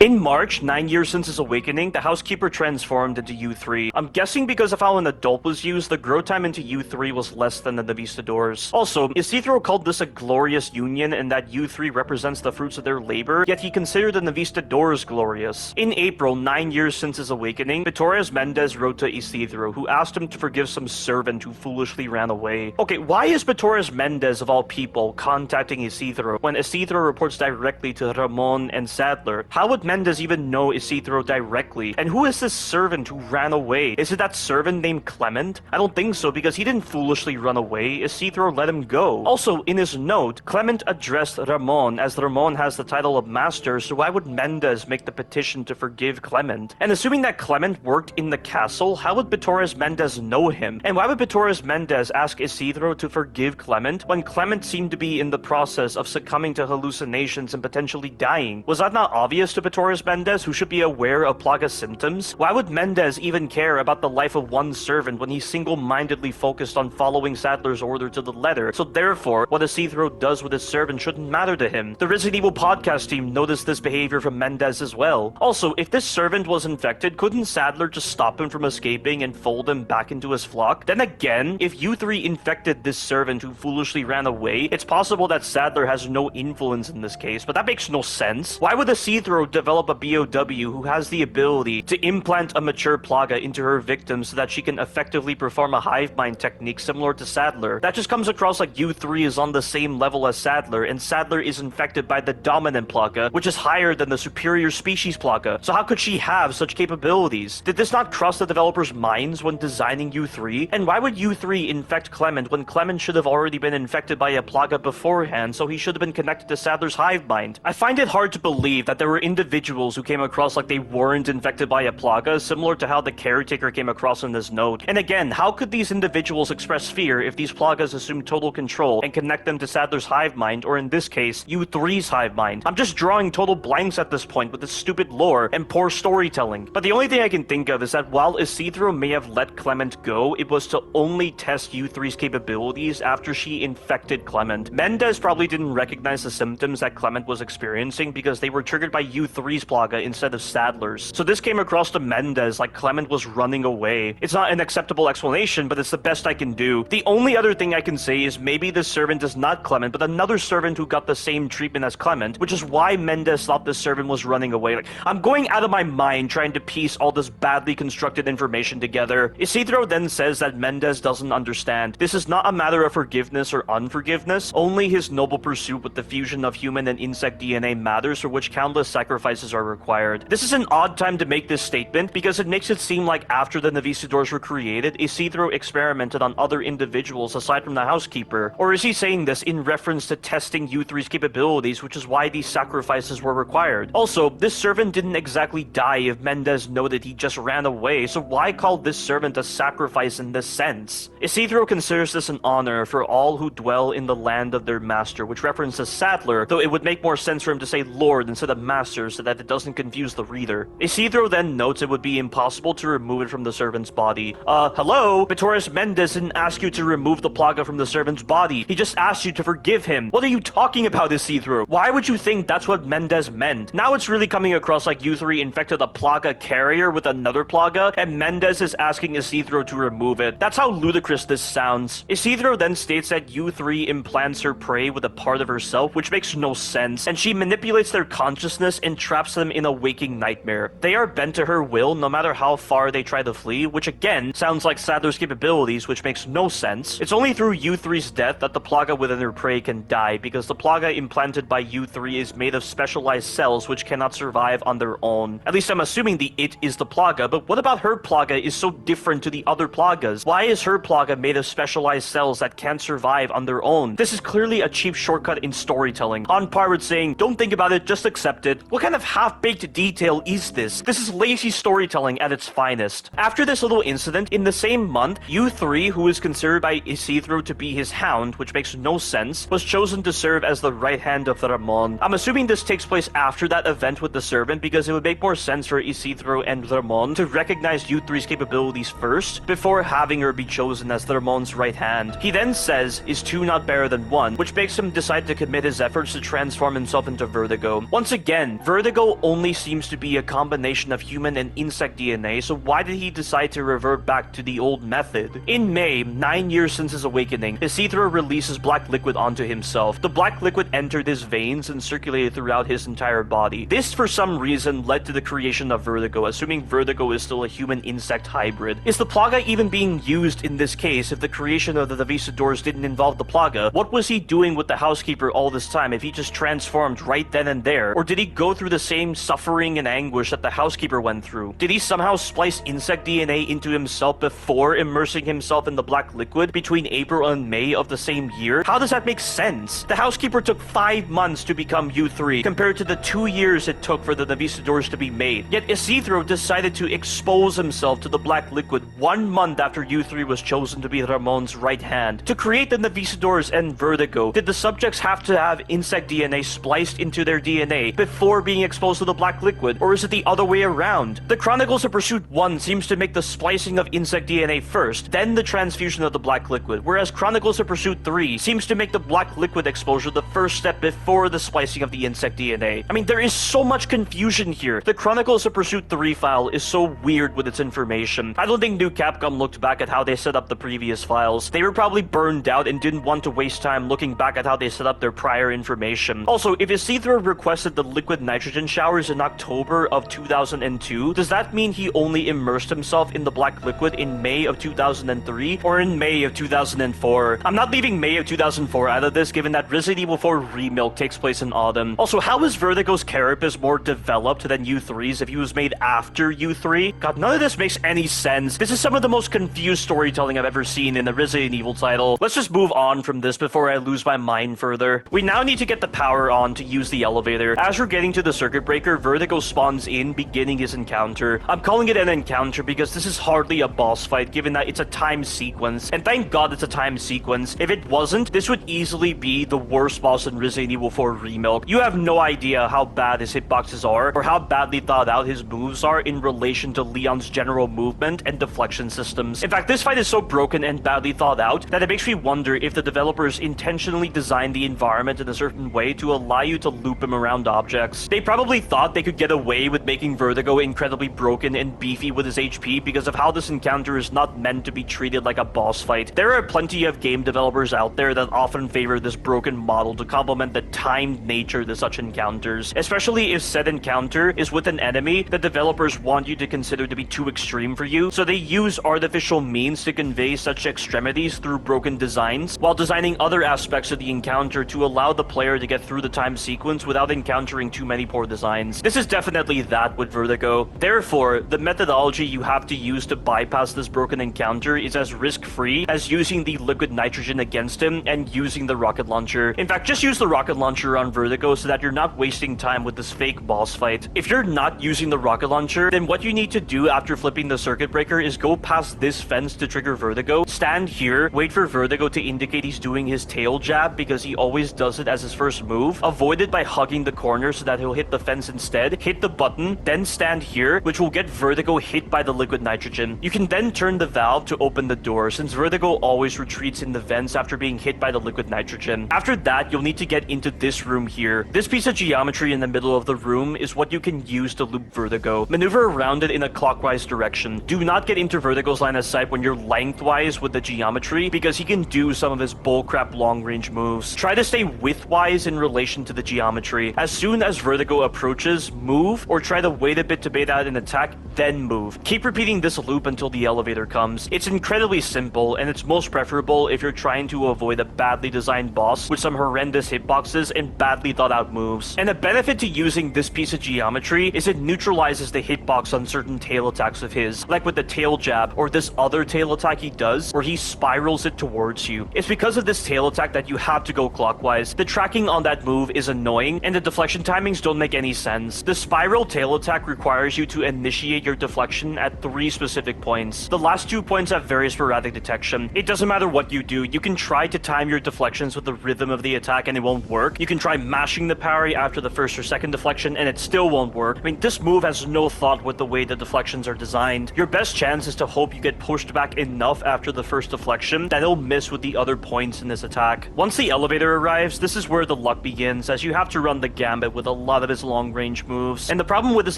In March, 9 years since his awakening, the Housekeeper transformed into U3. I'm guessing because of how an adult was used, the grow time into U3 was less than the Navistadors. Also, Isidro called this a glorious union and that U3 represents the fruits of their labor, yet he considered the Navistadors glorious. In April, 9 years since his awakening, Vittorius Mendez wrote to Isidro, who asked him to forgive some servant who foolishly ran away. Okay, why is Vittorius Mendez, of all people, contacting Isidro when Isidro reports directly to Ramon and Sadler? How would Mendez even know Isidro directly? And who is this servant who ran away? Is it that servant named Clement? I don't think so, because he didn't foolishly run away. Isidro let him go. Also, in his note, Clement addressed Ramon, as Ramon has the title of master, so why would Mendez make the petition to forgive Clement? And assuming that Clement worked in the castle, how would Vittorius Mendez know him? And why would Vittorius Mendez ask Isidro to forgive Clement when Clement seemed to be in the process of succumbing to hallucinations and potentially dying? Was that not obvious to Vittorius Mendez, who should be aware of Plaga's symptoms? Why would Mendez even care about the life of one servant when he single-mindedly focused on following Sadler's order to the letter? So therefore, what Isidro does with his servant shouldn't matter to him. The Resident Evil podcast team noticed this behavior from Mendez as well. Also, if this servant was infected, couldn't Sadler just stop him from escaping and fold him back into his flock? Then again, if U3 infected this servant who foolishly ran away, it's possible that Sadler has no influence in this case, but that makes no sense. Why would Isidro develop a BOW who has the ability to implant a mature Plaga into her victim so that she can effectively perform a hive mind technique similar to Sadler? That just comes across like U3 is on the same level as Sadler, and Sadler is infected by the dominant Plaga, which is higher than the superior species Plaga. So how could she have such capabilities? Did this not cross the developers' minds when designing U3? And why would U3 infect Clement when Clement should have already been infected by a Plaga beforehand, so he should have been connected to Sadler's hive mind? I find it hard to believe that there were individuals who came across like they weren't infected by a Plaga, similar to how the caretaker came across in this note. And again, how could these individuals express fear if these Plagas assume total control and connect them to Sadler's hive mind, or in this case, U3's hive mind? I'm just drawing total blanks at this point with this stupid lore and poor storytelling. But the only thing I can think of is that while Isidro may have let Clement go, it was to only test U3's capabilities after she infected Clement. Mendez probably didn't recognize the symptoms that Clement was experiencing because they were triggered by U3's Plaga instead of Sadler's. So this came across to Mendez like Clement was running away. It's not an acceptable explanation, but it's the best I can do. The only other thing I can say is maybe this servant is not Clement, but another servant who got the same treatment as Clement, which is why Mendez thought this servant was running away. Like, I'm going out of my mind trying to piece all this badly constructed information together. Isidro then says that Mendez doesn't understand. This is not a matter of forgiveness or unforgiveness. Only his noble pursuit with the fusion of human and insect DNA matters, for which countless sacrifices are required. This is an odd time to make this statement because it makes it seem like after the Navistadors were created, Isidro experimented on other individuals aside from the Housekeeper. Or is he saying this in reference to testing U3's capabilities, which is why these sacrifices were required? Also, this servant didn't exactly die if Mendez noted he just ran away, so why call this servant a sacrifice in this sense? Isidro considers this an honor for all who dwell in the land of their master, which references Sadler, though it would make more sense for him to say Lord instead of Master so that it doesn't confuse the reader. Isidro then notes it would be impossible to remove it from the servant's body. Hello? Vittorius Mendez didn't ask you to remove the Plaga from the servant's body. He just asked you to forgive him. What are you talking about, Isidro? Why would you think that's what Mendez meant? Now it's really coming across like U3 infected a Plaga carrier with another Plaga, and Mendez is asking Isidro to remove it. That's how ludicrous this sounds. Isidro then states that U3 implants her prey with a part of herself, which makes no sense, and she manipulates their consciousness and traps them in a waking nightmare. They are bent to her will no matter how far they try to flee, which again sounds like Sadler's capabilities, which makes no sense. It's only through U3's death that the Plaga within her prey can die, because the Plaga implanted by U3 is made of specialized cells which cannot survive on their own. At least I'm assuming the it is the Plaga, but what about her Plaga is so different to the other Plagas? Why is her Plaga made of specialized cells that can't survive on their own? This is clearly a cheap shortcut in storytelling, on par with saying, don't think about it, just accept it. What kind of half-baked detail is this? This is lazy storytelling at its finest. After this little incident, in the same month, U3, who is considered by Isidro to be his hound, which makes no sense, was chosen to serve as the right hand of Ramon. I'm assuming this takes place after that event with the servant because it would make more sense for Isidro and Ramon to recognize U3's capabilities first before having her be chosen as Ramon's right hand. He then says, is two not better than one, which makes him decide to commit his efforts to transform himself into Vertigo. Once again, Vertigo Vertigo only seems to be a combination of human and insect DNA, so why did he decide to revert back to the old method? In May, 9 years since his awakening, Isidro releases black liquid onto himself. The black liquid entered his veins and circulated throughout his entire body. This, for some reason, led to the creation of Vertigo, assuming Vertigo is still a human-insect hybrid. Is the Plaga even being used in this case if the creation of the Visitors didn't involve the Plaga? What was he doing with the housekeeper all this time if he just transformed right then and there? Or did he go through the same suffering and anguish that the housekeeper went through? Did he somehow splice insect DNA into himself before immersing himself in the black liquid between April and May of the same year? How does that make sense? The housekeeper took 5 months to become U3 compared to the 2 years it took for the Visitors to be made. Yet Isidro decided to expose himself to the black liquid 1 month after U3 was chosen to be Ramon's right hand. To create the Visitors and Vertigo, did the subjects have to have insect DNA spliced into their DNA before being exposed to the black liquid, or is it the other way around? The Chronicles of Pursuit 1 seems to make the splicing of insect DNA first, then the transfusion of the black liquid, whereas Chronicles of Pursuit 3 seems to make the black liquid exposure the first step before the splicing of the insect DNA. I mean, there is so much confusion here. The Chronicles of Pursuit 3 file is so weird with its information. I don't think New Capcom looked back at how they set up the previous files. They were probably burned out and didn't want to waste time looking back at how they set up their prior information. Also, if Isidro requested the liquid nitrogen showers in October of 2002, does that mean he only immersed himself in the black liquid in May of 2003 or in May of 2004? I'm not leaving May of 2004 out of this, given that Resident Evil 4 Remilk takes place in autumn. Also, how is Vertigo's carapace more developed than U3's if he was made after U3? God, none of this makes any sense. This is some of the most confused storytelling I've ever seen in a Resident Evil title. Let's just move on from this before I lose my mind further. We now need to get the power on to use the elevator. As we're getting to the circuit breaker, Vertigo spawns in, beginning his encounter. I'm calling it an encounter because this is hardly a boss fight, given that it's a time sequence. And thank God it's a time sequence. If it wasn't, this would easily be the worst boss in Resident Evil 4 Remilk. You have no idea how bad his hitboxes are, or how badly thought out his moves are in relation to Leon's general movement and deflection systems. In fact, this fight is so broken and badly thought out that it makes me wonder if the developers intentionally designed the environment in a certain way to allow you to loop him around objects. They probably thought they could get away with making Vertigo incredibly broken and beefy with his HP because of how this encounter is not meant to be treated like a boss fight. There are plenty of game developers out there that often favor this broken model to complement the timed nature to such encounters, especially if said encounter is with an enemy that developers want you to consider to be too extreme for you, so they use artificial means to convey such extremities through broken designs, while designing other aspects of the encounter to allow the player to get through the time sequence without encountering too many poor designs. This is definitely that with Vertigo. Therefore, the methodology you have to use to bypass this broken encounter is as risk-free as using the liquid nitrogen against him and using the rocket launcher. In fact, just use the rocket launcher on Vertigo so that you're not wasting time with this fake boss fight. If you're not using the rocket launcher, then what you need to do after flipping the circuit breaker is go past this fence to trigger Vertigo, stand here, wait for Vertigo to indicate he's doing his tail jab because he always does it as his first move, avoid it by hugging the corner so that he'll hit the fence instead, hit the button, then stand here, which will get Vertigo hit by the liquid nitrogen. You can then turn the valve to open the door, since Vertigo always retreats in the vents after being hit by the liquid nitrogen. After that, you'll need to get into this room here. This piece of geometry in the middle of the room is what you can use to loop Vertigo. Maneuver around it in a clockwise direction. Do not get into Vertigo's line of sight when you're lengthwise with the geometry, because he can do some of his bullcrap long-range moves. Try to stay widthwise in relation to the geometry. As soon as Vertigo approaches, move, or try to wait a bit to bait out an attack, then move. Keep repeating this loop until the elevator comes. It's incredibly simple, and it's most preferable if you're trying to avoid a badly designed boss with some horrendous hitboxes and badly thought out moves. And a benefit to using this piece of geometry is it neutralizes the hitbox on certain tail attacks of his, like with the tail jab, or this other tail attack he does, where he spirals it towards you. It's because of this tail attack that you have to go clockwise. The tracking on that move is annoying, and the deflection timings don't make any sense. The spiral tail attack requires you to initiate your deflection at 3 specific points. The last 2 points have very sporadic detection. It doesn't matter what you do. You can try to time your deflections with the rhythm of the attack and it won't work. You can try mashing the parry after the first or second deflection and it still won't work. I mean, this move has no thought with the way the deflections are designed. Your best chance is to hope you get pushed back enough after the first deflection that it'll miss with the other points in this attack. Once the elevator arrives, this is where the luck begins, as you have to run the gambit with a lot of his his long-range moves. And the problem with his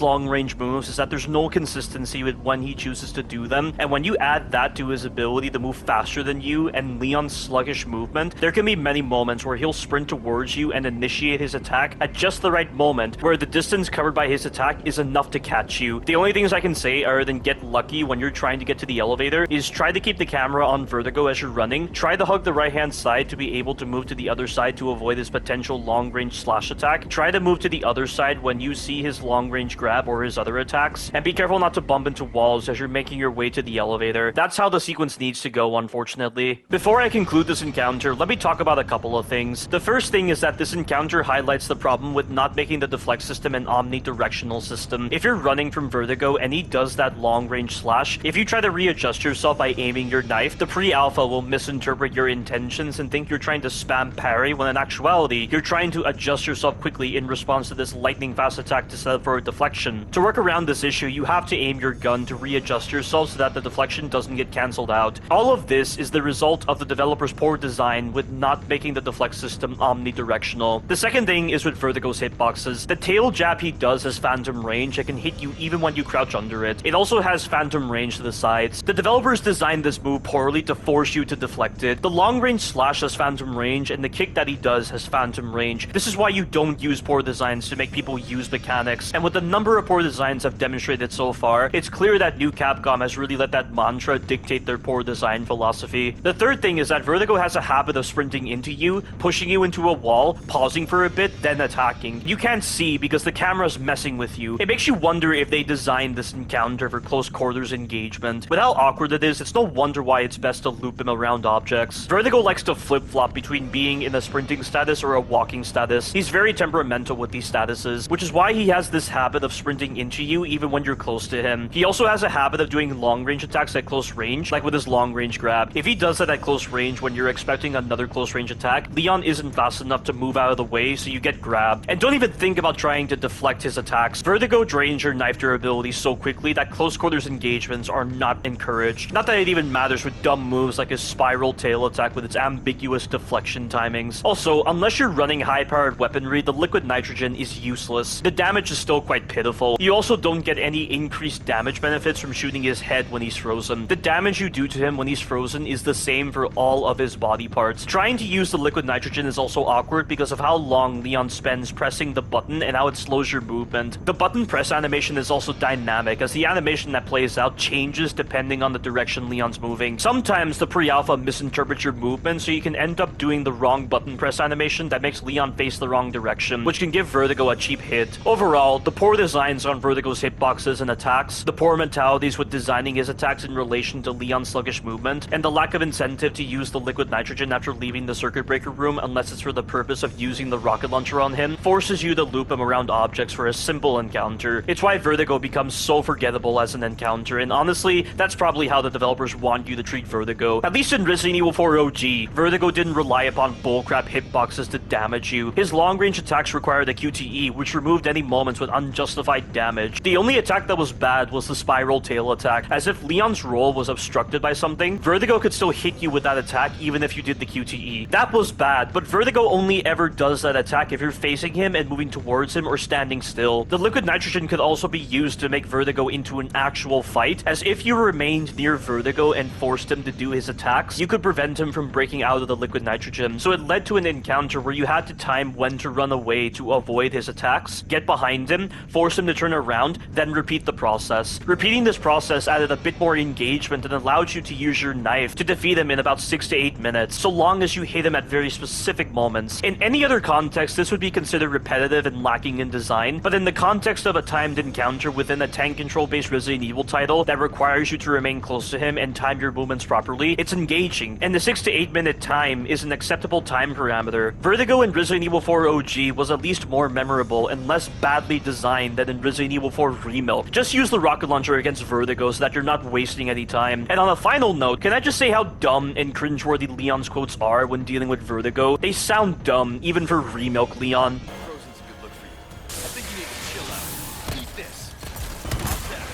long-range moves is that there's no consistency with when he chooses to do them, and when you add that to his ability to move faster than you and Leon's sluggish movement, there can be many moments where he'll sprint towards you and initiate his attack at just the right moment, where the distance covered by his attack is enough to catch you. The only things I can say other than get lucky when you're trying to get to the elevator is try to keep the camera on vertigo as you're running, try to hug the right-hand side to be able to move to the other side to avoid his potential long-range slash attack, try to move to the other side when you see his long-range grab or his other attacks, and be careful not to bump into walls as you're making your way to the elevator. That's how the sequence needs to go, unfortunately. Before I conclude this encounter, let me talk about a couple of things. The first thing is that this encounter highlights the problem with not making the deflect system an omnidirectional system. If you're running from vertigo and he does that long-range slash, if you try to readjust yourself by aiming your knife, the pre-alpha will misinterpret your intentions and think you're trying to spam parry when in actuality, you're trying to adjust yourself quickly in response to this lightning fast attack to set up for a deflection. To work around this issue, you have to aim your gun to readjust yourself so that the deflection doesn't get cancelled out. All of this is the result of the developer's poor design with not making the deflect system omnidirectional. The second thing is with Vertigo's hitboxes. The tail jab he does has phantom range that can hit you even when you crouch under it. It also has phantom range to the sides. The developers designed this move poorly to force you to deflect it. The long range slash has phantom range and the kick that he does has phantom range. This is why you don't use poor designs to make people use mechanics. And with the number of poor designs I've demonstrated so far, it's clear that new Capcom has really let that mantra dictate their poor design philosophy. The third thing is that Vertigo has a habit of sprinting into you, pushing you into a wall, pausing for a bit, then attacking. You can't see because the camera's messing with you. It makes you wonder if they designed this encounter for close quarters engagement. With how awkward it is, it's no wonder why it's best to loop him around objects. Vertigo likes to flip-flop between being in a sprinting status or a walking status. He's very temperamental with these statuses, which is why he has this habit of sprinting into you even when you're close to him. He also has a habit of doing long-range attacks at close range, like with his long-range grab. If he does that at close range when you're expecting another close-range attack, Leon isn't fast enough to move out of the way, so you get grabbed. And don't even think about trying to deflect his attacks. Vertigo drains your knife durability so quickly that close quarters engagements are not encouraged. Not that it even matters with dumb moves like his spiral tail attack with its ambiguous deflection timings. Also, unless you're running high-powered weaponry, the liquid nitrogen is useless. The damage is still quite pitiful. You also don't get any increased damage benefits from shooting his head when he's frozen. The damage you do to him when he's frozen is the same for all of his body parts. Trying to use the liquid nitrogen is also awkward because of how long Leon spends pressing the button and how it slows your movement. The button press animation is also dynamic as the animation that plays out changes depending on the direction Leon's moving. Sometimes the pre-alpha misinterprets your movement, so you can end up doing the wrong button press animation that makes Leon face the wrong direction, which can give Vertigo a cheap hit. Overall, the poor designs on Vertigo's hitboxes and attacks, the poor mentalities with designing his attacks in relation to Leon's sluggish movement, and the lack of incentive to use the liquid nitrogen after leaving the circuit breaker room unless it's for the purpose of using the rocket launcher on him, forces you to loop him around objects for a simple encounter. It's why Vertigo becomes so forgettable as an encounter, and honestly, that's probably how the developers want you to treat Vertigo. At least in Resident Evil 4 OG, Vertigo didn't rely upon bullcrap hitboxes to damage you. His long-range attacks required a QTE, which removed any moments with unjustified damage. The only attack that was bad was the spiral tail attack. As if Leon's roll was obstructed by something, Vertigo could still hit you with that attack even if you did the QTE. That was bad, but Vertigo only ever does that attack if you're facing him and moving towards him or standing still. The liquid nitrogen could also be used to make Vertigo into an actual fight, as if you remained near Vertigo and forced him to do his attacks, you could prevent him from breaking out of the liquid nitrogen. So it led to an encounter where you had to time when to run away to avoid his attacks, get behind him, force him to turn around, then repeat the process. Repeating this process added a bit more engagement and allowed you to use your knife to defeat him in about 6 to 8 minutes, so long as you hit him at very specific moments. In any other context, this would be considered repetitive and lacking in design, but in the context of a timed encounter within a tank control-based Resident Evil title that requires you to remain close to him and time your movements properly, it's engaging, and the 6 to 8 minute time is an acceptable time parameter. Vertigo in Resident Evil 4 OG was at least more memorable and less badly designed than in Resident Evil 4 Remilk. Just use the rocket launcher against Vertigo so that you're not wasting any time. And on a final note, can I just say how dumb and cringeworthy Leon's quotes are when dealing with Vertigo? They sound dumb, even for Remilk Leon. Frozen's a good look for you. I think you need to chill out. Eat this. How's that?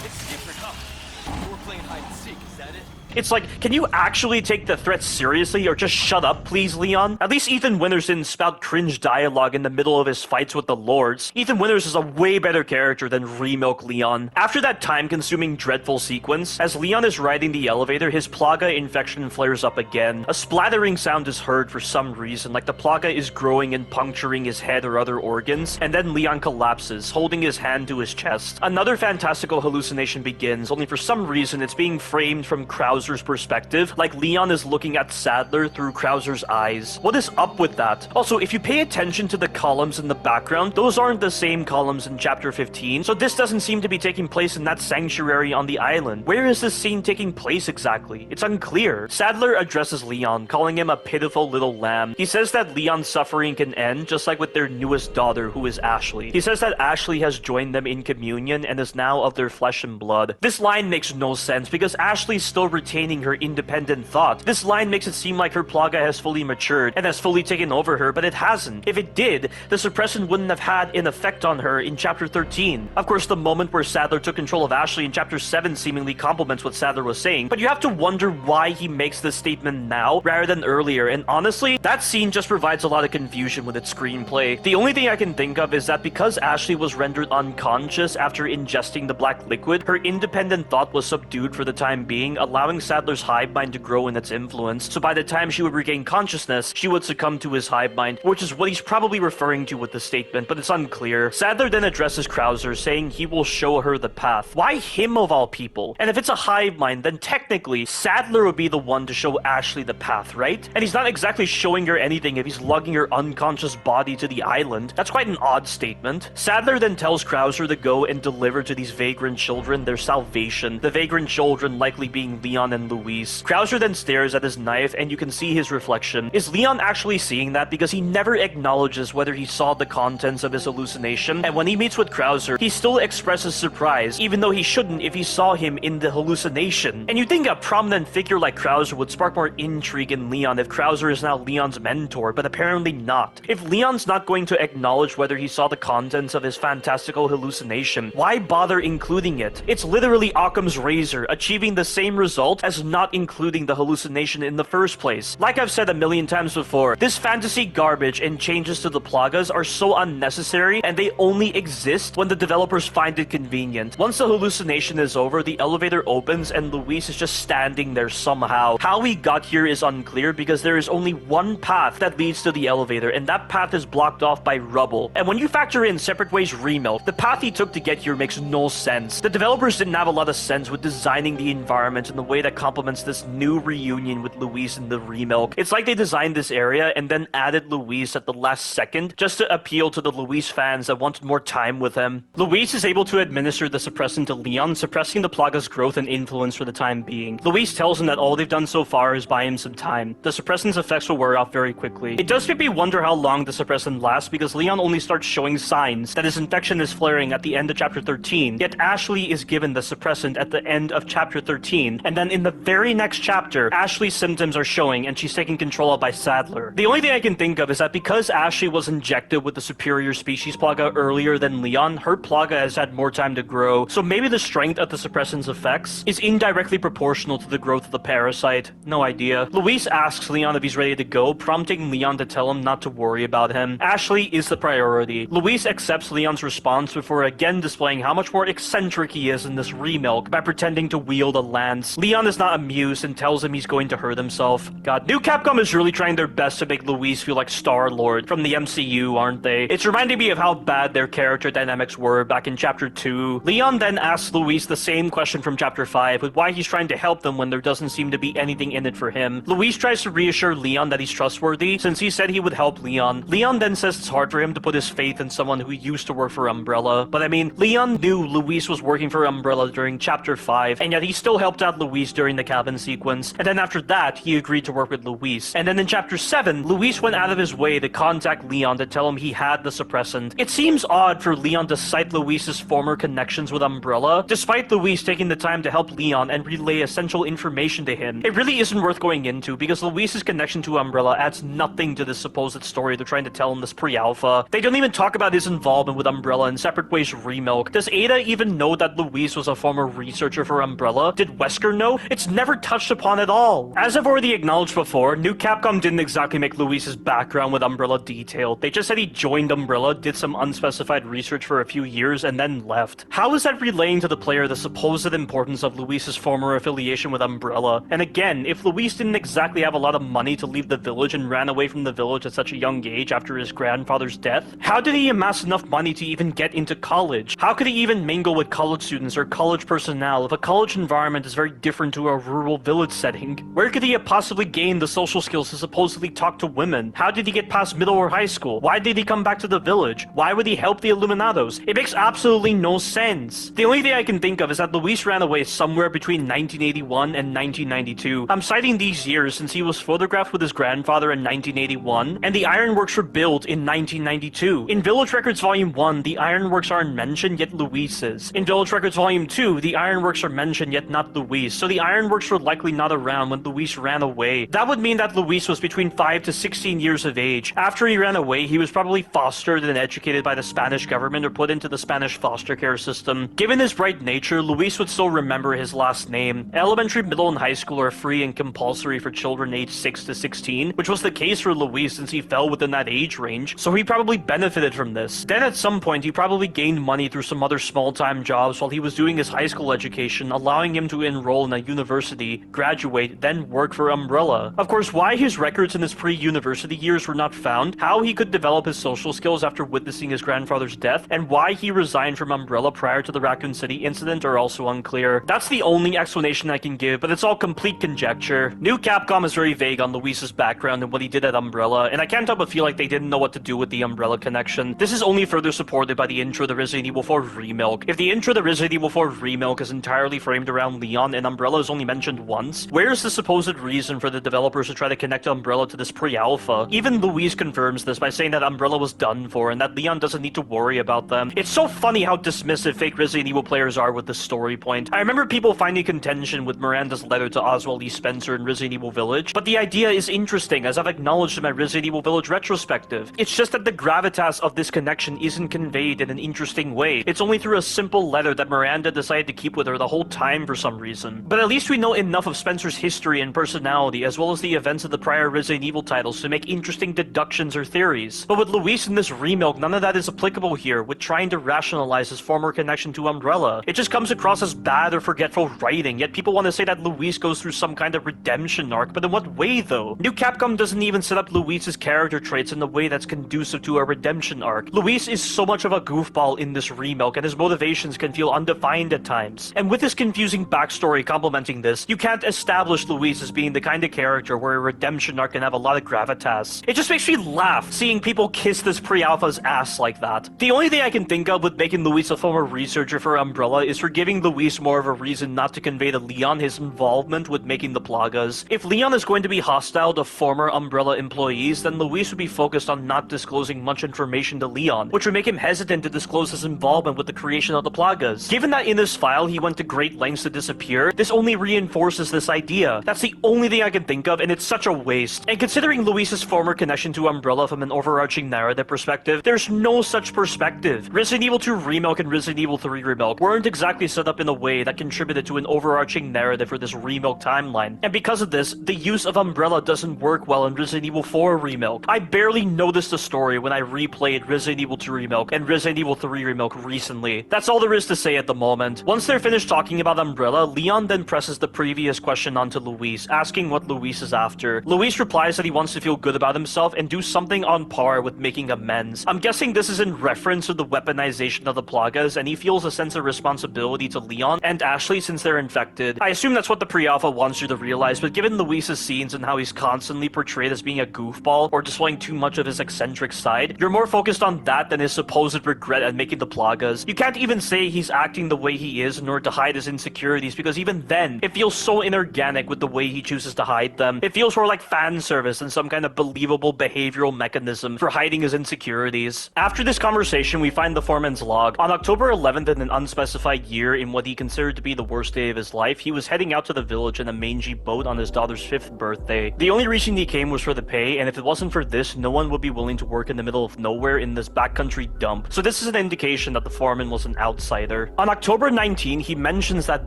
It's different, huh? More playing hide and seek, is that it? It's like, can you actually take the threat seriously or just shut up, please, Leon? At least Ethan Winters didn't spout cringe dialogue in the middle of his fights with the lords. Ethan Winters is a way better character than Remilk Leon. After that time-consuming, dreadful sequence, as Leon is riding the elevator, his Plaga infection flares up again. A splattering sound is heard for some reason, like the Plaga is growing and puncturing his head or other organs, and then Leon collapses, holding his hand to his chest. Another fantastical hallucination begins, only for some reason it's being framed from Krauser's perspective, like Leon is looking at Sadler through Krauser's eyes. What is up with that? Also, if you pay attention to the columns in the background, those aren't the same columns in chapter 15, so this doesn't seem to be taking place in that sanctuary on the island. Where is this scene taking place exactly? It's unclear. Sadler addresses Leon, calling him a pitiful little lamb. He says that Leon's suffering can end, just like with their newest daughter, who is Ashley. He says that Ashley has joined them in communion and is now of their flesh and blood. This line makes no sense because Ashley's still retaining her independent thought. This line makes it seem like her Plaga has fully matured and has fully taken over her, but it hasn't. If it did, the suppressant wouldn't have had an effect on her in chapter 13. Of course, the moment where Sadler took control of Ashley in chapter 7 seemingly complements what Sadler was saying, but you have to wonder why he makes this statement now rather than earlier, and honestly, that scene just provides a lot of confusion with its screenplay. The only thing I can think of is that because Ashley was rendered unconscious after ingesting the black liquid, her independent thought was subdued for the time being, allowing Sadler's hive mind to grow in its influence, so by the time she would regain consciousness, she would succumb to his hive mind, which is what he's probably referring to with the statement, but it's unclear. Sadler then addresses Krauser, saying he will show her the path. Why him of all people? And if it's a hive mind, then technically, Sadler would be the one to show Ashley the path, right? And he's not exactly showing her anything if he's lugging her unconscious body to the island. That's quite an odd statement. Sadler then tells Krauser to go and deliver to these vagrant children their salvation, the vagrant children likely being Leon and Louise. Krauser then stares at his knife and you can see his reflection. Is Leon actually seeing that? Because he never acknowledges whether he saw the contents of his hallucination, and when he meets with Krauser, he still expresses surprise, even though he shouldn't if he saw him in the hallucination. And you'd think a prominent figure like Krauser would spark more intrigue in Leon if Krauser is now Leon's mentor, but apparently not. If Leon's not going to acknowledge whether he saw the contents of his fantastical hallucination, why bother including it? It's literally Occam's razor, achieving the same result as not including the hallucination in the first place. Like I've said a million times before, this fantasy garbage and changes to the Plagas are so unnecessary, and they only exist when the developers find it convenient. Once the hallucination is over, the elevator opens and Luis is just standing there somehow. How he got here is unclear because there is only one path that leads to the elevator, and that path is blocked off by rubble. And when you factor in Separate Ways Remilk, the path he took to get here makes no sense. The developers didn't have a lot of sense with designing the environment in the way that complements this new reunion with Luis and the Remilk. It's like they designed this area and then added Luis at the last second just to appeal to the Luis fans that wanted more time with him. Luis is able to administer the suppressant to Leon, suppressing the Plaga's growth and influence for the time being. Luis tells him that all they've done so far is buy him some time. The suppressant's effects will wear off very quickly. It does make me wonder how long the suppressant lasts because Leon only starts showing signs that his infection is flaring at the end of chapter 13, yet Ashley is given the suppressant at the end of chapter 13, and then in the very next chapter, Ashley's symptoms are showing and she's taken control of by Sadler. The only thing I can think of is that because Ashley was injected with the superior species Plaga earlier than Leon, her Plaga has had more time to grow, so maybe the strength of the suppressant's effects is indirectly proportional to the growth of the parasite. No idea. Luis asks Leon if he's ready to go, prompting Leon to tell him not to worry about him. Ashley is the priority. Luis accepts Leon's response before again displaying how much more eccentric he is in this Remilk by pretending to wield a lance. Leon is not amused and tells him he's going to hurt himself. God, New Capcom is really trying their best to make Luis feel like Star-Lord from the MCU, aren't they? It's reminding me of how bad their character dynamics were back in chapter 2. Leon then asks Luis the same question from chapter 5 with why he's trying to help them when there doesn't seem to be anything in it for him. Luis tries to reassure Leon that he's trustworthy since he said he would help Leon. Leon then says it's hard for him to put his faith in someone who used to work for Umbrella. But I mean, Leon knew Luis was working for Umbrella during chapter 5, and yet he still helped out Luis during the cabin sequence. And then after that, he agreed to work with Luis. And then in chapter 7, Luis went out of his way to contact Leon to tell him he had the suppressant. It seems odd for Leon to cite Luis's former connections with Umbrella, despite Luis taking the time to help Leon and relay essential information to him. It really isn't worth going into because Luis's connection to Umbrella adds nothing to this supposed story they're trying to tell in this pre-alpha. They don't even talk about his involvement with Umbrella in Separate Ways Remilk. Does Ada even know that Luis was a former researcher for for Umbrella? Did Wesker know? It's never touched upon at all. As I've already acknowledged before, New Capcom didn't exactly make Luis's background with Umbrella detailed. They just said he joined Umbrella, did some unspecified research for a few years, and then left. How is that relaying to the player the supposed importance of Luis's former affiliation with Umbrella? And again, if Luis didn't exactly have a lot of money to leave the village and ran away from the village at such a young age after his grandfather's death, how did he amass enough money to even get into college? How could he even mingle with college students or college personnel if a college environment is very different to a rural village setting? Where could he have possibly gained the social skills to supposedly talk to women? How did he get past middle or high school? Why did he come back to the village? Why would he help the Illuminados? It makes absolutely no sense. The only thing I can think of is that Luis ran away somewhere between 1981 and 1992. I'm citing these years since he was photographed with his grandfather in 1981, and the ironworks were built in 1992. In Village Records Volume 1, the ironworks aren't mentioned, yet Luis is. In Village Records Volume 2, the ironworks are mentioned, yet not Luis, so the ironworks were likely not around when Luis ran away. That would mean that Luis was between 5 to 16 years of age. After he ran away, he was probably fostered and educated by the Spanish government or put into the Spanish foster care system. Given his bright nature, Luis would still remember his last name. Elementary, middle, and high school are free and compulsory for children aged 6 to 16, which was the case for Luis since he fell within that age range, so he probably benefited from this. Then at some point, he probably gained money through some other small-time jobs while he was doing his high school education, allowing him to enroll in a university, graduate, then work for Umbrella. Of course, why his records in his pre-university years were not found, how he could develop his social skills after witnessing his grandfather's death, and why he resigned from Umbrella prior to the Raccoon City incident are also unclear. That's the only explanation I can give, but it's all complete conjecture. New Capcom is very vague on Luis's background and what he did at Umbrella, and I can't help but feel like they didn't know what to do with the Umbrella connection. This is only further supported by the intro to Resident Evil 4 Remilk. If the intro to Resident Evil 4 Remilk is entirely framed around Leon and Umbrella is only mentioned once, where's the supposed reason for the developers to try to connect Umbrella to this pre-alpha? Even Luis confirms this by saying that Umbrella was done for and that Leon doesn't need to worry about them. It's so funny how dismissive fake Resident Evil players are with this story point. I remember people finding contention with Miranda's letter to Oswald E. Spencer in Resident Evil Village, but the idea is interesting, as I've acknowledged in my Resident Evil Village retrospective. It's just that the gravitas of this connection isn't conveyed in an interesting way. It's only through a simple letter that Miranda decided to keep with her the whole time for some reason. But at least we know enough of Spencer's history and personality, as well as the events of the prior Resident Evil titles, to make interesting deductions or theories. But with Luis in this Remilk, none of that is applicable here, with trying to rationalize his former connection to Umbrella. It just comes across as bad or forgetful writing, yet people want to say that Luis goes through some kind of redemption arc, but in what way though? New Capcom doesn't even set up Luis's character traits in a way that's conducive to a redemption arc. Luis is so much of a goofball in this Remilk, and his motivations can feel undefined at times. And with his confusing backstory complementing this, you can't establish Luis as being the kind of character where a redemption arc can have a lot of gravitas. It just makes me laugh seeing people kiss this pre-alpha's ass like that. The only thing I can think of with making Luis a former researcher for Umbrella is for giving Luis more of a reason not to convey to Leon his involvement with making the Plagas. If Leon is going to be hostile to former Umbrella employees, then Luis would be focused on not disclosing much information to Leon, which would make him hesitant to disclose his involvement with the creation of the Plagas. Given that in this file he went to great lengths to disappear, this only reinforces this idea. That's the only thing I can think of, and it's such a waste. And considering Luis's former connection to Umbrella from an overarching narrative perspective, there's no such perspective. Resident Evil 2 Remilk and Resident Evil 3 Remilk weren't exactly set up in a way that contributed to an overarching narrative for this Remilk timeline. And because of this, the use of Umbrella doesn't work well in Resident Evil 4 Remilk. I barely noticed the story when I replayed Resident Evil 2 Remilk and Resident Evil 3 Remilk recently. That's all there is to say at the moment. Once they're finished talking about Umbrella, Leon then presses the previous question onto Luis, asking what Luis is after. Luis replies that he wants to feel good about himself and do something on par with making amends. I'm guessing this is in reference to the weaponization of the Plagas, and he feels a sense of responsibility to Leon and Ashley since they're infected. I assume that's what the pre-alpha wants you to realize, but given Luis's scenes and how he's constantly portrayed as being a goofball or displaying too much of his eccentric side, you're more focused on that than his supposed regret at making the Plagas. You can't even say he's acting the way he is in order to hide his insecurities, because even then, it feels so inorganic with the way he chooses to hide them. It feels more like fan service than some kind of believable behavioral mechanism for hiding his insecurities. After this conversation, we find the foreman's log. On October 11th in an unspecified year, in what he considered to be the worst day of his life, he was heading out to the village in a mangy boat on his daughter's 5th birthday. The only reason he came was for the pay, and if it wasn't for this, no one would be willing to work in the middle of nowhere in this backcountry dump. So this is an indication that the foreman was an outsider. On October 19, he mentioned mentions that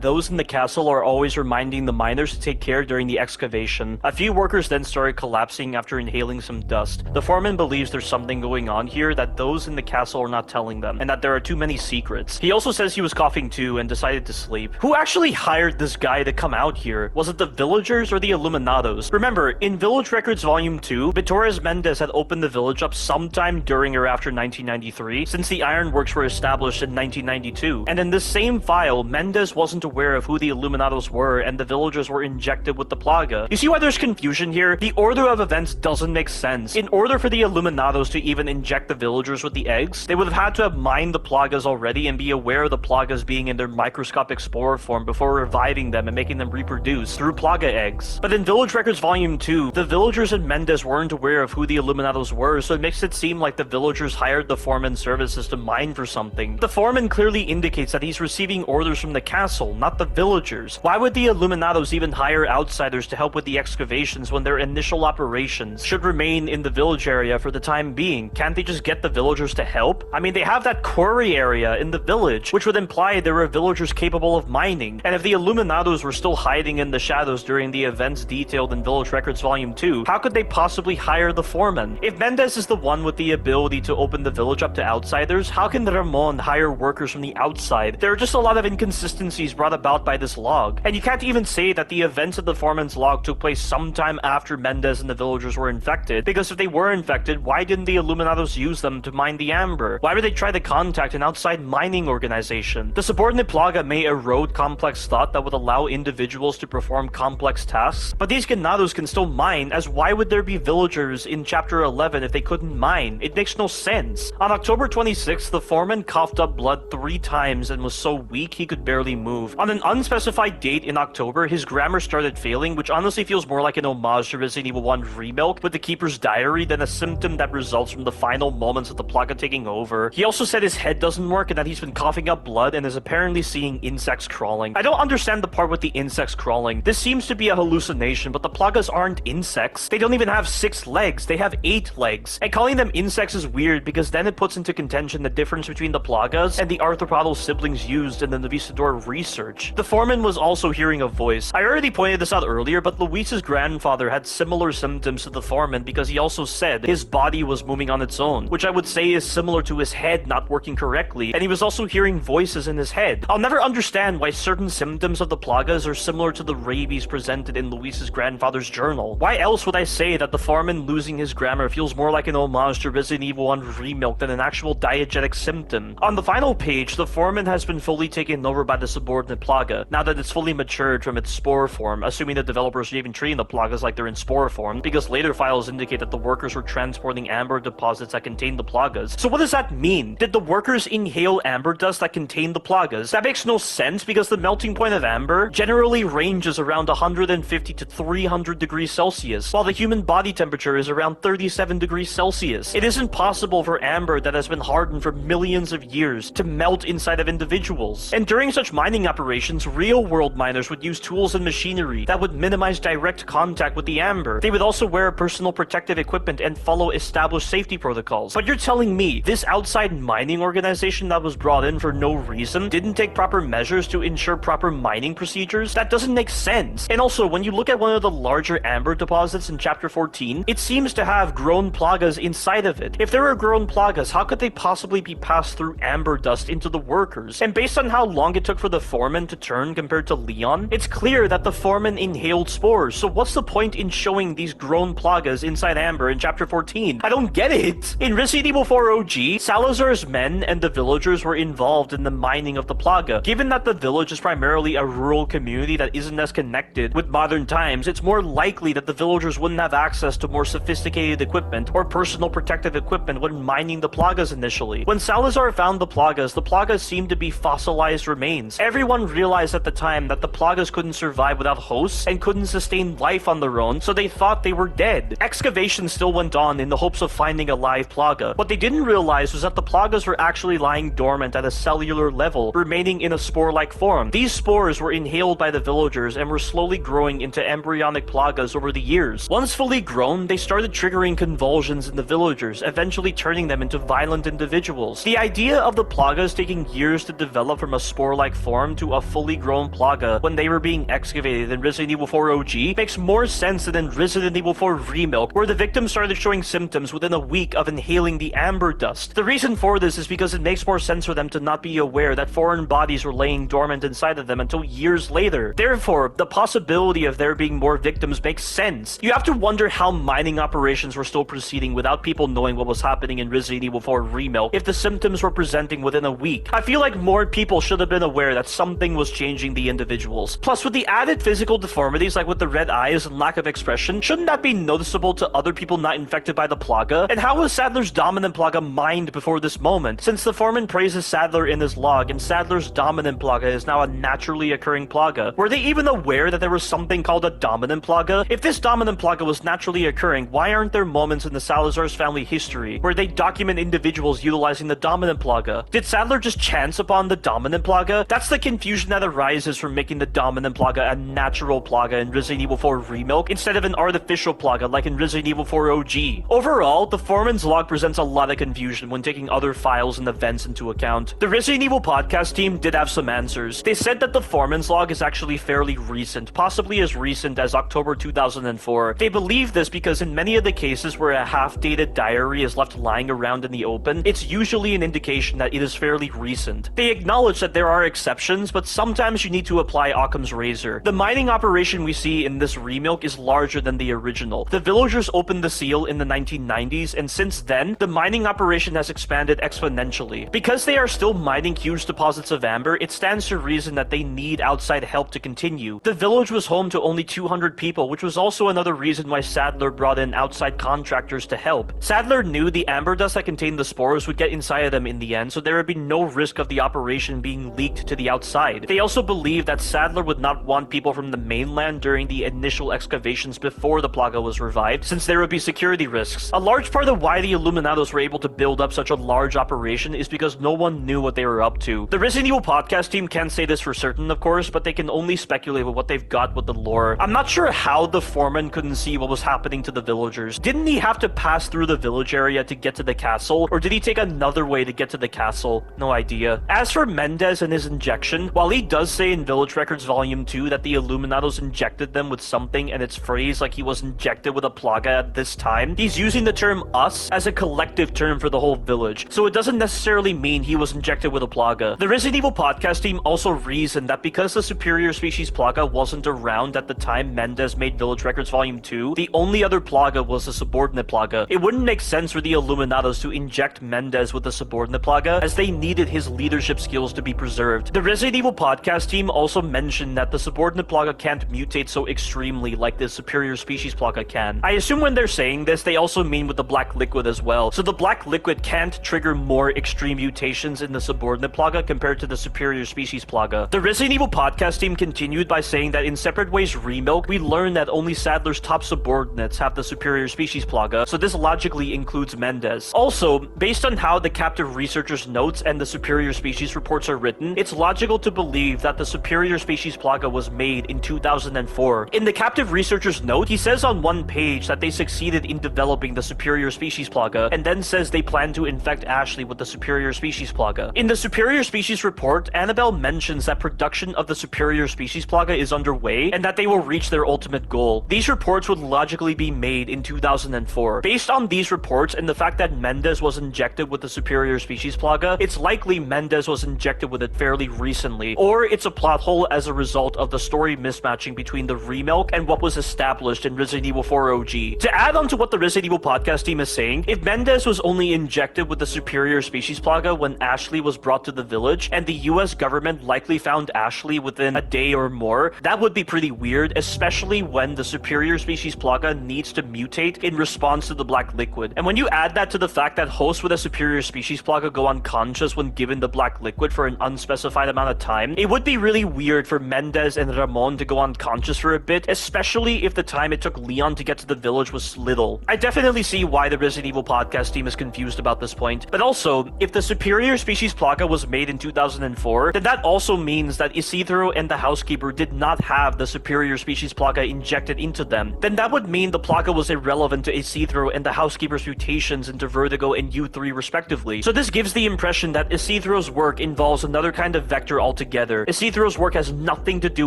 those in the castle are always reminding the miners to take care during the excavation. A few workers then started collapsing after inhaling some dust. The foreman believes there's something going on here that those in the castle are not telling them, and that there are too many secrets. He also says he was coughing too and decided to sleep. Who actually hired this guy to come out here? Was it the villagers or the Illuminados? Remember, in Village Records Volume 2, Torres Mendez had opened the village up sometime during or after 1993, since the ironworks were established in 1992. And in this same file, Mendez wasn't aware of who the Illuminados were, and the villagers were injected with the plaga. You see why there's confusion here? The order of events doesn't make sense. In order for the Illuminados to even inject the villagers with the eggs, they would have had to have mined the plagas already and be aware of the plagas being in their microscopic spore form before reviving them and making them reproduce through plaga eggs. But in Village Records Volume 2, the villagers and Mendez weren't aware of who the Illuminados were, so it makes it seem like the villagers hired the foreman's services to mine for something. The foreman clearly indicates that he's receiving orders from the castle, not the villagers. Why would the Illuminados even hire outsiders to help with the excavations when their initial operations should remain in the village area for the time being? Can't they just get the villagers to help? I mean, they have that quarry area in the village, which would imply there were villagers capable of mining. And if the Illuminados were still hiding in the shadows during the events detailed in Village Records Volume 2, how could they possibly hire the foreman? If Mendez is the one with the ability to open the village up to outsiders, how can Ramon hire workers from the outside? There are just a lot of inconsistencies brought about by this log. And you can't even say that the events of the foreman's log took place sometime after Mendez and the villagers were infected, because if they were infected, why didn't the Illuminados use them to mine the amber? Why would they try to contact an outside mining organization? The subordinate plaga may erode complex thought that would allow individuals to perform complex tasks, but these ganados can still mine, as why would there be villagers in chapter 11 if they couldn't mine? It makes no sense. On October 26th, the foreman coughed up blood 3 times and was so weak he could barely move. On an unspecified date in October, his grammar started failing, which honestly feels more like an homage to Resident Evil 1 Remilk with the Keeper's Diary than a symptom that results from the final moments of the plaga taking over. He also said his head doesn't work and that he's been coughing up blood and is apparently seeing insects crawling. I don't understand the part with the insects crawling. This seems to be a hallucination, but the plagas aren't insects. They don't even have 6 legs, they have 8 legs. And calling them insects is weird because then it puts into contention the difference between the plagas and the arthropodal siblings used in the Novistador research. The foreman was also hearing a voice. I already pointed this out earlier, but Luis's grandfather had similar symptoms to the foreman because he also said his body was moving on its own, which I would say is similar to his head not working correctly, and he was also hearing voices in his head. I'll never understand why certain symptoms of the plagas are similar to the rabies presented in Luis's grandfather's journal. Why else would I say that the foreman losing his grammar feels more like an homage to Resident Evil 1 Remilk than an actual diegetic symptom? On the final page, the foreman has been fully taken over by the subordinate plaga, now that it's fully matured from its spore form, assuming the developers are even treating the plagas like they're in spore form, because later files indicate that the workers were transporting amber deposits that contained the plagas. So what does that mean? Did the workers inhale amber dust that contained the plagas? That makes no sense because the melting point of amber generally ranges around 150 to 300 degrees Celsius, while the human body temperature is around 37 degrees Celsius. It isn't possible for amber that has been hardened for millions of years to melt inside of individuals. And during such mining operations, real-world miners would use tools and machinery that would minimize direct contact with the amber. They would also wear personal protective equipment and follow established safety protocols. But you're telling me this outside mining organization that was brought in for no reason didn't take proper measures to ensure proper mining procedures? That doesn't make sense. And also, when you look at one of the larger amber deposits in chapter 14, it seems to have grown plagas inside of it. If there are grown plagas, how could they possibly be passed through amber dust into the workers? And based on how long it took for the foreman to turn compared to Leon, it's clear that the foreman inhaled spores. So what's the point in showing these grown plagas inside amber in chapter 14? I don't get it. In Resident Evil 4 OG, Salazar's men and the villagers were involved in the mining of the plaga. Given that the village is primarily a rural community that isn't as connected with modern times, it's more likely that the villagers wouldn't have access to more sophisticated equipment or personal protective equipment when mining the plagas initially. When Salazar found the plagas seemed to be fossilized remains. Everyone realized at the time that the plagas couldn't survive without hosts and couldn't sustain life on their own, so they thought they were dead. Excavation still went on in the hopes of finding a live plaga. What they didn't realize was that the plagas were actually lying dormant at a cellular level, remaining in a spore-like form. These spores were inhaled by the villagers and were slowly growing into embryonic plagas over the years. Once fully grown, they started triggering convulsions in the villagers, eventually turning them into violent individuals. The idea of the plagas taking years to develop from a spore-like form form to a fully grown Plaga when they were being excavated in Resident Evil 4 OG makes more sense than in Resident Evil 4 Remilk, where the victims started showing symptoms within a week of inhaling the amber dust. The reason for this is because it makes more sense for them to not be aware that foreign bodies were laying dormant inside of them until years later. Therefore, the possibility of there being more victims makes sense. You have to wonder how mining operations were still proceeding without people knowing what was happening in Resident Evil 4 Remilk if the symptoms were presenting within a week. I feel like more people should have been aware that something was changing the individuals. Plus, with the added physical deformities like with the red eyes and lack of expression, shouldn't that be noticeable to other people not infected by the Plaga? And how was Sadler's dominant Plaga mined before this moment, since the foreman praises Sadler in his log and Sadler's dominant Plaga is now a naturally occurring Plaga? Were they even aware that there was something called a dominant Plaga? If this dominant Plaga was naturally occurring, why aren't there moments in the Salazar's family history where they document individuals utilizing the dominant Plaga? Did Sadler just chance upon the dominant Plaga? That's the confusion that arises from making the dominant Plaga a natural Plaga in Resident Evil 4 Remilk instead of an artificial Plaga like in Resident Evil 4 OG. Overall, the foreman's log presents a lot of confusion when taking other files and events into account. The Resident Evil podcast team did have some answers. They said that the foreman's log is actually fairly recent, possibly as recent as October 2004. They believe this because in many of the cases where a half-dated diary is left lying around in the open, it's usually an indication that it is fairly recent. They acknowledge that there are exceptions, but sometimes you need to apply Occam's razor. The mining operation we see in this Remilk is larger than the original. The villagers opened the seal in the 1990s, and since then, the mining operation has expanded exponentially. Because they are still mining huge deposits of amber, it stands to reason that they need outside help to continue. The village was home to only 200 people, which was also another reason why Sadler brought in outside contractors to help. Sadler knew the amber dust that contained the spores would get inside of them in the end, so there would be no risk of the operation being leaked to the outside. They also believed that Sadler would not want people from the mainland during the initial excavations before the Plaga was revived, since there would be security risks. A large part of why the Illuminados were able to build up such a large operation is because no one knew what they were up to. The Resident Evil podcast team can't say this for certain, of course, but they can only speculate with what they've got with the lore. I'm not sure how the foreman couldn't see what was happening to the villagers. Didn't he have to pass through the village area to get to the castle, or did he take another way to get to the castle? No idea. As for Mendez and his injection, while he does say in Village Records Volume 2 that the Illuminados injected them with something and it's phrased like he was injected with a Plaga at this time, he's using the term us as a collective term for the whole village, so it doesn't necessarily mean he was injected with a Plaga. The Resident Evil podcast team also reasoned that because the superior species Plaga wasn't around at the time Mendez made Village Records Volume 2, the only other Plaga was the subordinate Plaga. It wouldn't make sense for the Illuminados to inject Mendez with the subordinate Plaga, as they needed his leadership skills to be preserved. The Resident Evil podcast team also mentioned that the subordinate Plaga can't mutate so extremely like the superior species Plaga can. I assume when they're saying this, they also mean with the black liquid as well. So the black liquid can't trigger more extreme mutations in the subordinate Plaga compared to the superior species Plaga. The Resident Evil podcast team continued by saying that in Separate Ways Remilk, we learned that only Sadler's top subordinates have the superior species Plaga, so this logically includes Mendez. Also, based on how the captive researcher's notes and the superior species reports are written, it's logical to believe that the superior species Plaga was made in 2004. In the captive researcher's note, he says on one page that they succeeded in developing the superior species Plaga, and then says they plan to infect Ashley with the superior species Plaga. In the superior species report, Annabelle mentions that production of the superior species Plaga is underway, and that they will reach their ultimate goal. These reports would logically be made in 2004. Based on these reports and the fact that Mendez was injected with the superior species Plaga, it's likely Mendez was injected with it fairly recently, or it's a plot hole as a result of the story mismatching between the Remilk and what was established in Resident Evil 4 OG. To add on to what the Resident Evil podcast team is saying, if Mendez was only injected with the superior species Plaga when Ashley was brought to the village, and the US government likely found Ashley within a day or more, that would be pretty weird, especially when the superior species Plaga needs to mutate in response to the black liquid. And when you add that to the fact that hosts with a superior species Plaga go unconscious when given the black liquid for an unspecified amount of time, it would be really weird for Mendez and Ramon to go unconscious for a bit, especially if the time it took Leon to get to the village was little. I definitely see why the Resident Evil podcast team is confused about this point, but also, if the superior species Plaga was made in 2004, then that also means that Isidro and the housekeeper did not have the superior species Plaga injected into them. Then that would mean the Plaga was irrelevant to Isidro and the housekeeper's mutations into Vertigo and U3 respectively. So this gives the impression that Isidro's work involves another kind of vector altogether. Isithuro's work has nothing to do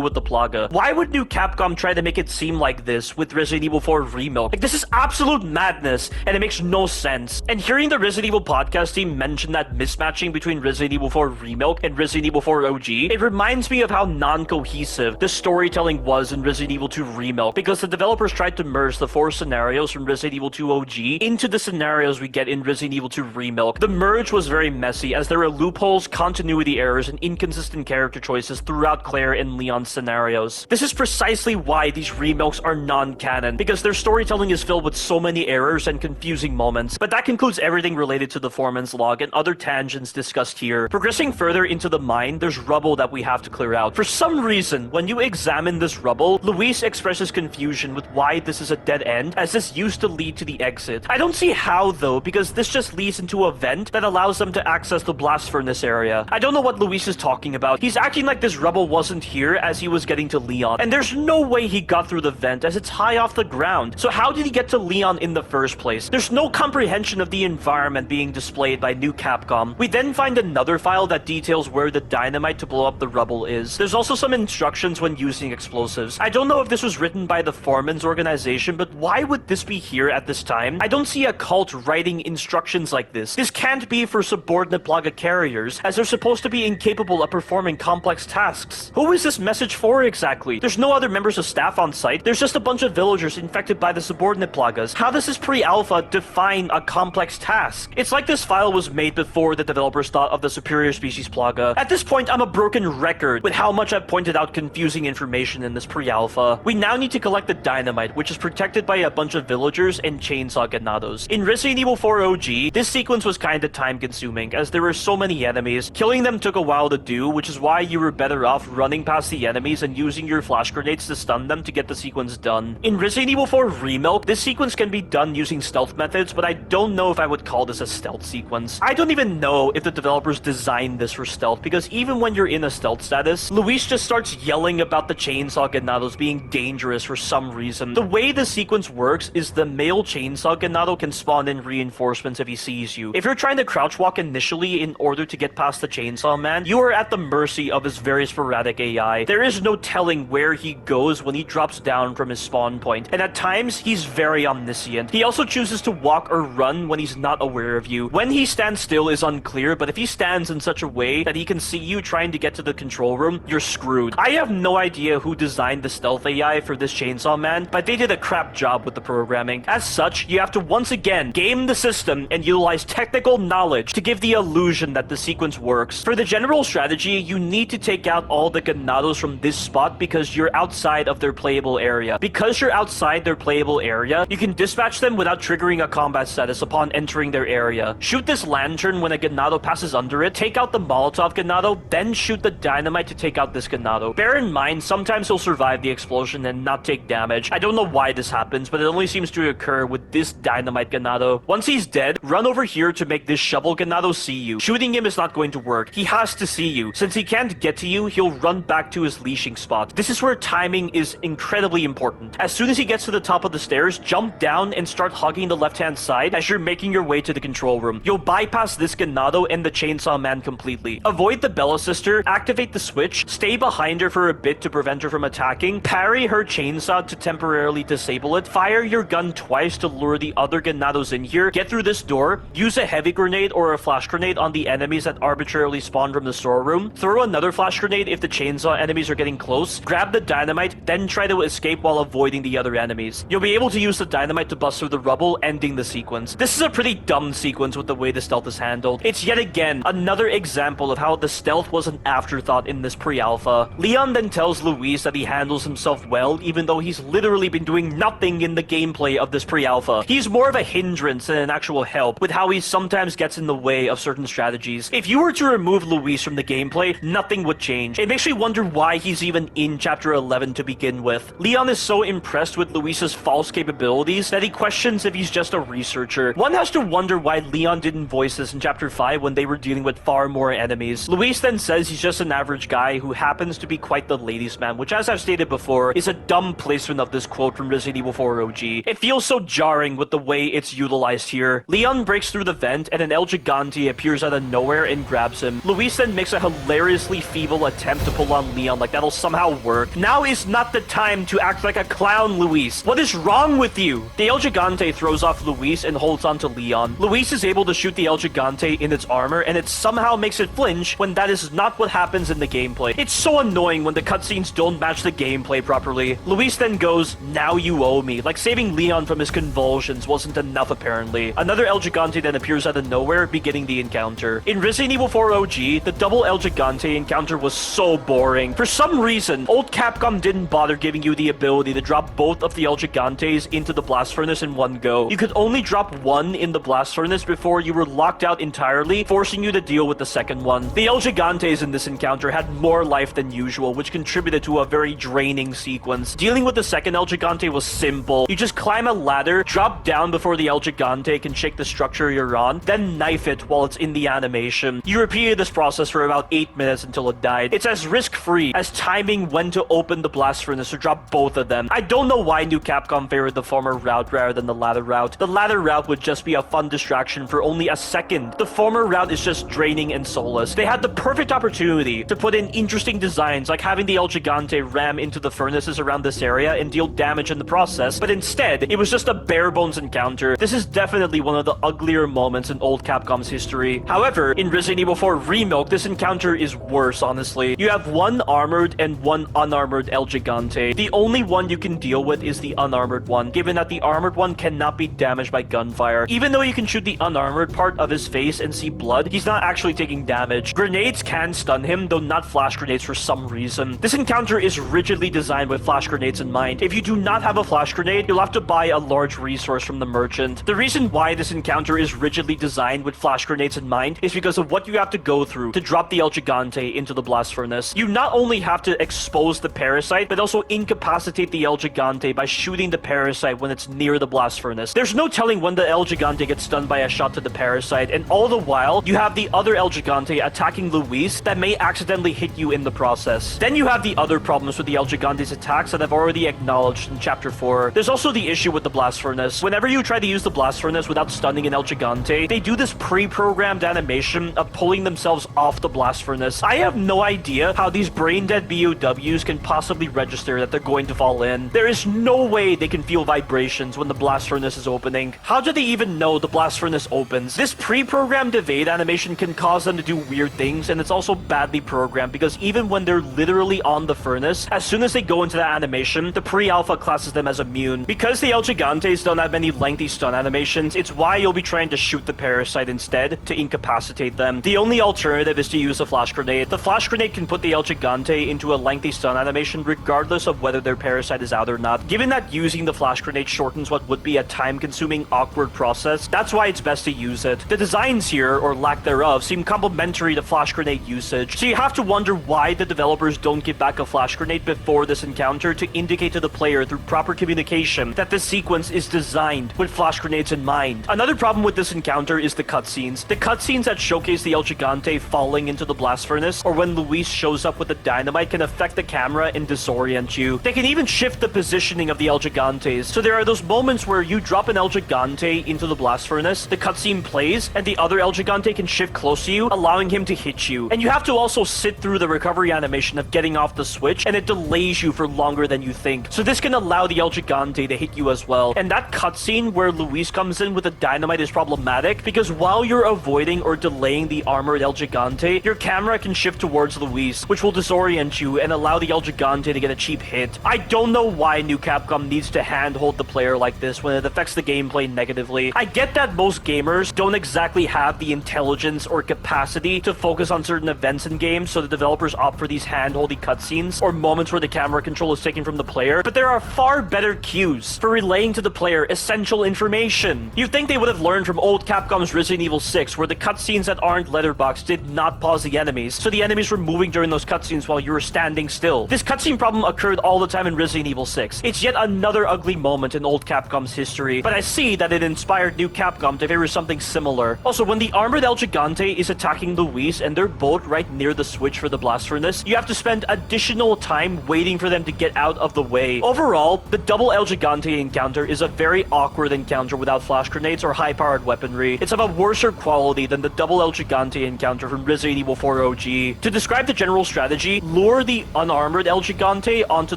with the Plaga. Why would New Capcom try to make it seem like this with Resident Evil 4 Remilk? Like, this is absolute madness, and it makes no sense. And hearing the Resident Evil podcast team mention that mismatching between Resident Evil 4 Remilk and Resident Evil 4 OG, it reminds me of how non-cohesive the storytelling was in Resident Evil 2 Remilk, because the developers tried to merge the 4 scenarios from Resident Evil 2 OG into the scenarios we get in Resident Evil 2 Remilk. The merge was very messy, as there were loopholes, continuity errors, and inconsistent character choices throughout Claire and Leon's scenarios. This is precisely why these Remilks are non-canon, because their storytelling is filled with so many errors and confusing moments. But that concludes everything related to the Foreman's Log and other tangents discussed here. Progressing further into the mine, there's rubble that we have to clear out. For some reason, when you examine this rubble, Luis expresses confusion with why this is a dead end, as this used to lead to the exit. I don't see how though, because this just leads into a vent that allows them to access the blast furnace area. I don't know what Luis is talking about. He's acting like this rubble wasn't here as he was getting to Leon, and there's no way he got through the vent as it's high off the ground. So how did he get to Leon in the first place? There's no comprehension of the environment being displayed by New Capcom. We then find another file that details where the dynamite to blow up the rubble is. There's also some instructions when using explosives. I don't know if this was written by the Foreman's organization, but why would this be here at this time? I don't see a cult writing instructions like this. This can't be for subordinate Plaga carriers, as they're supposed to be incapable of performing complex tasks. Who is this message for exactly? There's no other members of staff on site. There's just a bunch of villagers infected by the subordinate Plagas. How does this pre-alpha define a complex task? It's like this file was made before the developers thought of the superior species Plaga. At this point, I'm a broken record with how much I've pointed out confusing information in this pre-alpha. We now need to collect the dynamite, which is protected by a bunch of villagers and chainsaw ganados. In Resident Evil 4 OG, this sequence was kinda time-consuming, as there were so many enemies. Killing them took a while to do, which is why you were better off running past the enemies and using your flash grenades to stun them to get the sequence done. In Resident Evil 4 Remilk, this sequence can be done using stealth methods, but I don't know if I would call this a stealth sequence. I don't even know if the developers designed this for stealth, because even when you're in a stealth status, Luis just starts yelling about the chainsaw ganados being dangerous for some reason. The way the sequence works is the male chainsaw ganado can spawn in reinforcements if he sees you. If you're trying to crouch walk initially in order to get past the chainsaw man, you are at the mercy of his very sporadic AI. There is no telling where he goes when he drops down from his spawn point, and at times he's very omniscient. He also chooses to walk or run when he's not aware of you. When he stands still is unclear, but if he stands in such a way that he can see you trying to get to the control room, you're screwed. I have no idea who designed the stealth AI for this chainsaw man, but they did a crap job with the programming. As such, you have to once again game the system and utilize technical knowledge to give the illusion that the sequence works. For the general strategy, you need to take out all the ganados from this spot because you're outside of their playable area. Because you're outside their playable area, you can dispatch them without triggering a combat status upon entering their area. Shoot this lantern when a ganado passes under it, take out the Molotov ganado, then shoot the dynamite to take out this ganado. Bear in mind, sometimes he'll survive the explosion and not take damage. I don't know why this happens, but it only seems to occur with this dynamite ganado. Once he's dead, run over here to make this shovel ganado see you. Shooting him is not going to work. He has to see you. Since he can't get to you, he'll run back to his leashing spot. This is where timing is incredibly important. As soon as he gets to the top of the stairs, jump down and start hugging the left-hand side as you're making your way to the control room. You'll bypass this ganado and the chainsaw man completely. Avoid the Bella sister, activate the switch, stay behind her for a bit to prevent her from attacking, parry her chainsaw to temporarily disable it, fire your gun twice to lure the other ganados in here, get through this door, use a heavy grenade or a flash grenade on the enemies that arbitrarily spawn from the storeroom, throw another flash grenade if the chainsaw enemies are getting close, grab the dynamite, then try to escape while avoiding the other enemies. You'll be able to use the dynamite to bust through the rubble, ending the sequence. This is a pretty dumb sequence with the way the stealth is handled. It's yet again another example of how the stealth was an afterthought in this pre-alpha. Leon then tells Luis that he handles himself well, even though he's literally been doing nothing in the gameplay of this pre-alpha. He's more of a hindrance than an actual help, with how he sometimes gets in the way of certain strategies. If you were to remove Luis from the gameplay, nothing would change. It makes me wonder why he's even in Chapter 11 to begin with. Leon is so impressed with Luis's false capabilities that he questions if he's just a researcher. One has to wonder why Leon didn't voice this in Chapter 5 when they were dealing with far more enemies. Luis then says he's just an average guy who happens to be quite the ladies' man, which, as I've stated before, is a dumb placement of this quote from Resident Evil 4 OG. It feels so jarring with the way it's utilized here. Leon breaks through the vent and an El Gigante appears out of nowhere and grabs him. Luis then makes a hilariously feeble attempt to pull on Leon like that'll somehow work. Now is not the time to act like a clown, Luis. What is wrong with you? The El Gigante throws off Luis and holds on to Leon. Luis is able to shoot the El Gigante in its armor, and it somehow makes it flinch when that is not what happens in the gameplay. It's so annoying when the cutscenes don't match the gameplay properly. Luis then goes, "Now you owe me," like saving Leon from his convulsions wasn't enough apparently. Another El Gigante then appears out of nowhere, beginning the encounter. In Resident Evil 4 OG, the double El Gigante encounter was so boring. For some reason, old Capcom didn't bother giving you the ability to drop both of the El Gigantes into the blast furnace in one go. You could only drop one in the blast furnace before you were locked out entirely, forcing you to deal with the second one. The El Gigantes in this encounter had more life than usual, which contributed to a very draining sequence. Dealing with the second El Gigante was simple. You just climb a ladder, drop down before the El Gigante can shake the structure you're on, then knife it while it's in the animation. You repeated this process for about 8 minutes until it died. It's as risk-free as timing when to open the blast furnace to drop both of them. I don't know why New Capcom favored the former route rather than the latter route. The latter route would just be a fun distraction for only a second. The former route is just draining and soulless. They had the perfect opportunity to put in interesting designs like having the El Gigante ram into the furnaces around this area and deal damage in the process, but instead, it was just a bare-bones encounter. This is definitely one of the uglier moments in old Capcom's history. However, in Resident Evil 4 Remilk, this encounter is worse, honestly. You have one armored and one unarmored El Gigante. The only one you can deal with is the unarmored one, given that the armored one cannot be damaged by gunfire. Even though you can shoot the unarmored part of his face and see blood, he's not actually taking damage. Grenades can stun him, though not flash grenades for some reason. This encounter is rigidly designed with flash grenades in mind. If you do not have a flash grenade, you'll have to buy a large resource from the merchant. The reason why this encounter is rigidly designed with flash grenades in mind is because of what you have to go through to drop the El Gigante into the blast furnace. You not only have to expose the parasite, but also incapacitate the El Gigante by shooting the parasite when it's near the blast furnace. There's no telling when the El Gigante gets stunned by a shot to the parasite, and all the while, you have the other El Gigante attacking Luis that may accidentally hit you in the process. Then you have the other problems with the El Gigante's attacks that I've already acknowledged in Chapter 4. There's also the issue with the blast furnace. Whenever you try to use the blast furnace without stunning an El Gigante, they do this pre-programmed animation of pulling themselves off the blast furnace. I have no idea how these brain-dead BOWs can possibly register that they're going to fall in. There is no way they can feel vibrations when the blast furnace is opening. How do they even know the blast furnace opens? This pre-programmed evade animation can cause them to do weird things, and it's also badly programmed because even when they're literally on the furnace, as soon as they go into that animation, the pre-alpha classes them as immune. Because the El Gigantes don't have many lengthy stun animations, it's why you'll be trying to shoot the parasite instead to incapacitate them. The only alternative is to use a flash grenade. The flash grenade can put the El Gigante into a lengthy stun animation regardless of whether their parasite is out or not. Given that using the flash grenade shortens what would be a time-consuming, awkward process, that's why it's best to use it. The designs here, or lack thereof, seem complementary to flash grenade usage, so you have to wonder why the developers don't give back a flash grenade before this encounter to indicate to the player through proper communication that this sequence is designed with flash grenades in mind. Another problem with this encounter is the cutscenes. The cutscenes that showcase the El Gigante falling into the blast furnace, or when Luis shows up with the dynamite, can affect the camera and disorient you. They can even shift the positioning of the El Gigantes, so there are those moments where you drop an El Gigante into the blast furnace, the cutscene plays, and the other El Gigante can shift close to you, allowing him to hit you. And you have to also sit through the recovery animation of getting off the switch, and it delays you for longer than you think. So this can allow the El Gigante to hit you as well. And that cutscene where Luis comes in with the dynamite is problematic because while you're avoiding or delaying the armored El Gigante, your camera can shift towards Luis, which will disorient you and allow the El Gigante to get a cheap hit. I don't know why New Capcom needs to handhold the player like this when it affects the gameplay negatively. I get that most gamers don't exactly have the intelligence or capacity to focus on certain events in games, so the developers opt for these hand-holdy cutscenes or moments where the camera control is taken from the player, but there are far better cues for relaying to the player essential information. You'd think they would have learned from old Capcom's Resident Evil 6, where the cutscenes that aren't letterboxed did not pause the enemies, so the enemies were moving during those cutscenes while you were standing still. This cutscene problem occurred all the time in Resident Evil 6. It's yet another ugly moment in old Capcom's history, but I see that it inspired New Capcom to favor something similar. Also, when the armored El Gigante is attacking Luis and they're both right near the switch for the blast furnace, you have to spend additional time waiting for them to get out of the way. Overall, the double El Gigante encounter is a very awkward encounter without flash grenades or high-powered weaponry. It's of a worser quality than the double El Gigante encounter from Resident Evo 4 OG. To describe the general strategy, lure the unarmored El Gigante onto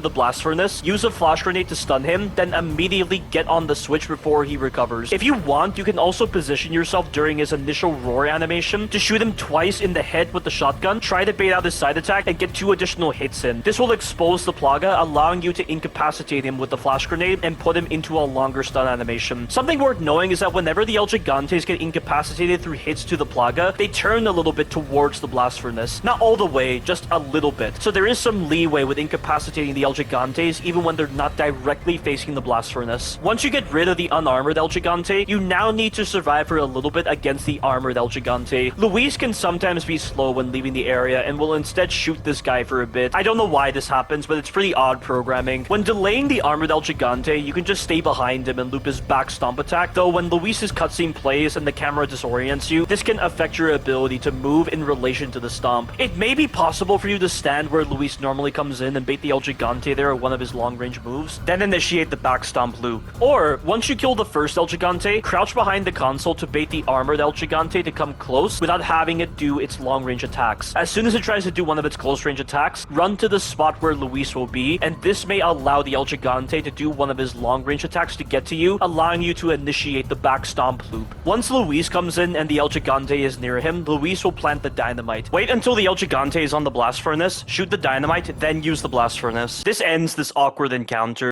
the blast furnace, use a flash grenade to stun him, then immediately get on the switch before he recovers. If you want, you can also position yourself during his initial roar animation to shoot him twice in the head with the shotgun, try to bait out his side attack, and get 2 additional hits in. This will expose the Plaga, allowing you to incapacitate him with the flash grenade and put him into a longer stun animation. Something worth knowing is that whenever the El Gigantes get incapacitated through hits to the Plaga, they turn a little bit towards the blast furnace. Not all the way, just a little bit. So there is some leeway with incapacitating the El Gigantes even when they're not directly facing the blast furnace. Once you get rid of the unarmored El Gigante, you now need to survive for a little bit against the armored El Gigante. Luis can sometimes be slow when leaving the area and will instead shoot this guy for a bit. I don't know why this happens, but it's pretty odd programming. When delaying the armored El Gigante, you can just stay behind him and loop his back stomp attack, though when Luis's cutscene plays and the camera disorients you, this can affect your ability to move in relation to the stomp. It may be possible for you to stand where Luis normally comes in and bait the El Gigante there with one of his long-range moves, then initiate the back stomp loop. Or, once you kill the first El Gigante, crouch behind the console to bait the armored El Gigante to come close without having it do its long-range attacks. As soon as it tries to do one of its close-range attacks, run to the spot where Luis will be, and this may allow the El Gigante to do one of his long-range attacks to get to you, allowing you to initiate the back stomp loop. Once Luis comes in and the El Gigante is near him, Luis will plant the dynamite. Wait until the El Gigante is on the blast furnace, shoot the dynamite, then use the blast furnace. This ends this awkward encounter.